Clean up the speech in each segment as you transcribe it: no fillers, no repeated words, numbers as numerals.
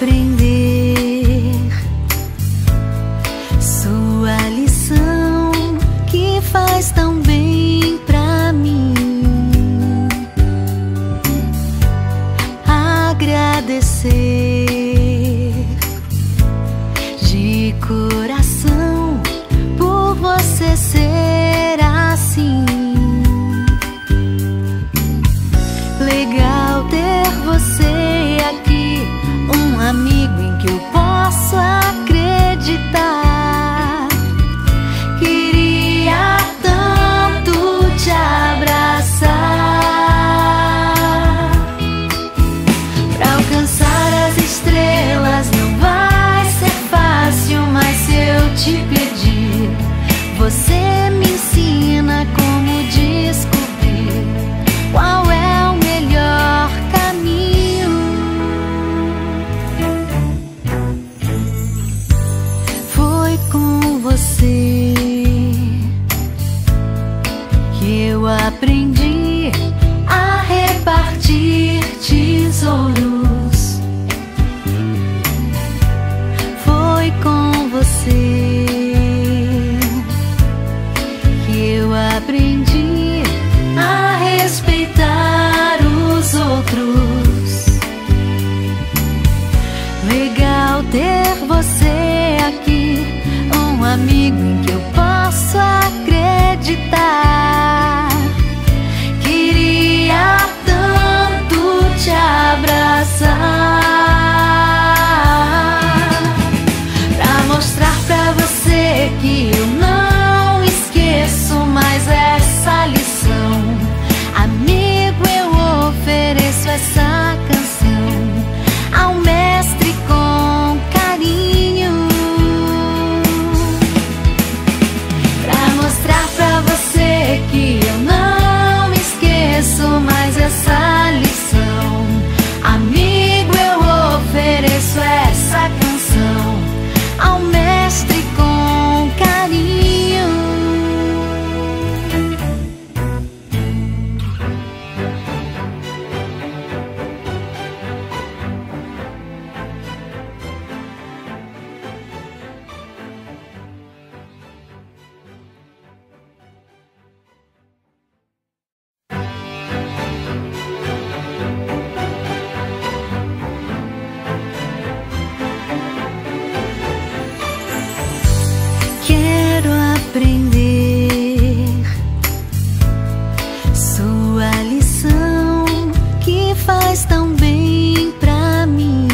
aprender sua lição que faz tão bem pra mim. Agradecer de coração por você ser assim. Legal ter você aqui, um amigo em que eu posso acreditar. Queria tanto te abraçar. Pra alcançar as estrelas não vai ser fácil, mas se eu te pedir, você me ensina como descobrir qual é o melhor caminho. Foi com você que eu aprendi a repartir tesouros. Foi com você que eu aprendi a respeitar os outros. Legal ter você aqui, um amigo em que eu posso acreditar. Queria tanto te abraçar, pra mostrar pra você que eu não esqueço mais essa lição. Amigo, eu ofereço essa canção ao mestre com carinho, pra mostrar pra você que eu não esqueço mais essa lição. Amigo, eu ofereço essa canção ao mestre com carinho. Quero aprender sua lição que faz tão bem pra mim.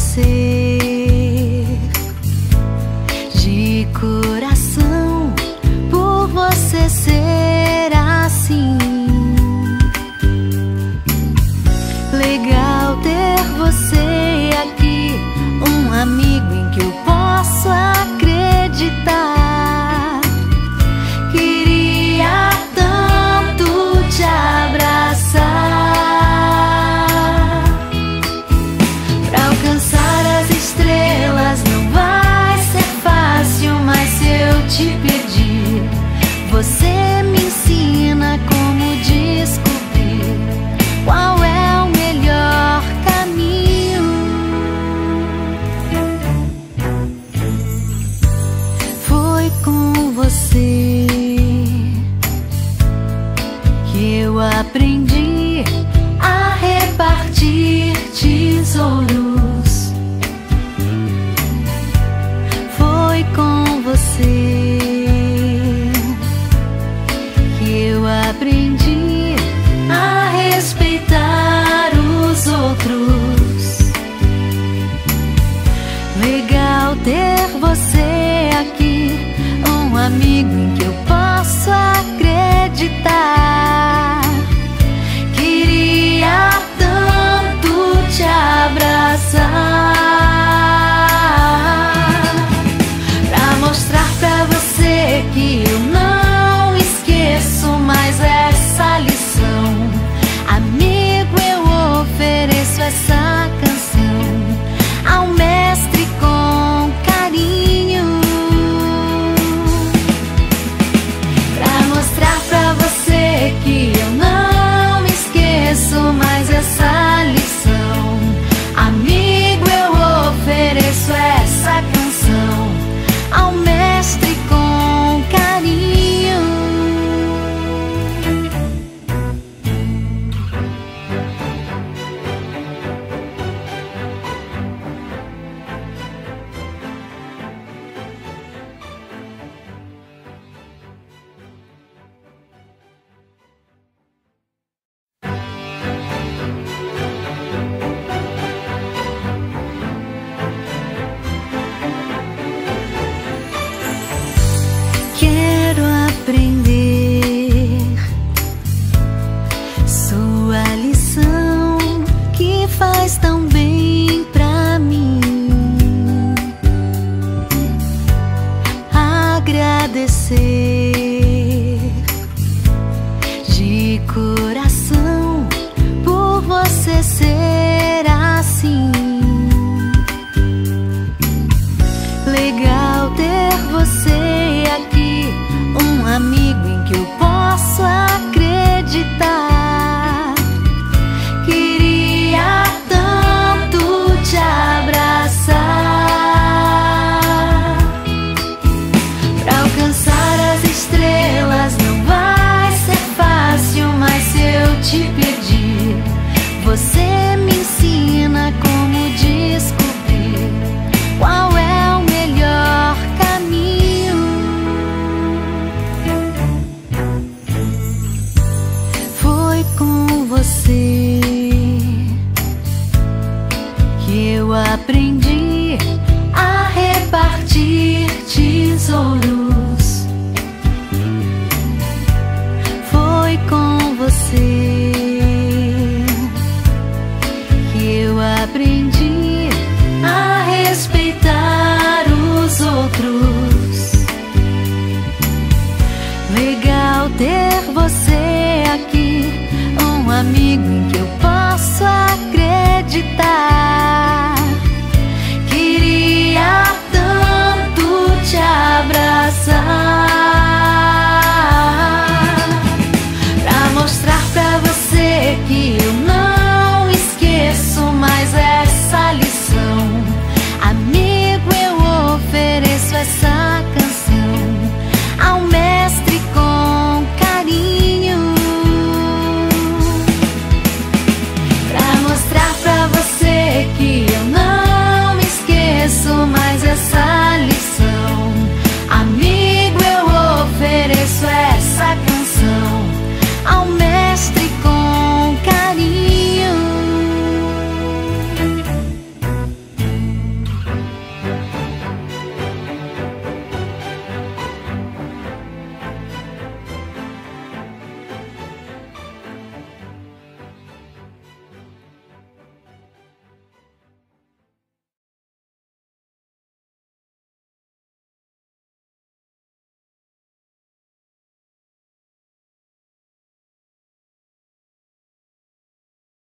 Agradecer de coração por você ser assim. Legal ter você aqui, um amigo em que eu posso acreditar. Queria tanto te abraçar. Pra alcançar as estrelas não vai ser fácil, mas se eu te pedir, você me ensina como descobrir qual é o melhor caminho. Foi com você que eu aprendi a repartir tesouros. Foi com você que eu aprendi a respeitar os outros. Legal ter você aqui, um amigo em que eu posso acreditar. Queria tanto te abraçar, Sua lição que faz tão bem pra mim. Agradecer de coração por você ser assim. Legal ter você aqui, um amigo em que eu posso acreditar. Queria tanto te abraçar. Pra alcançar as estrelas não vai ser fácil, mas se eu te pedir, você me ensina como descobrir qual é o melhor caminho. Foi com você que eu aprendi a repartir tesouros.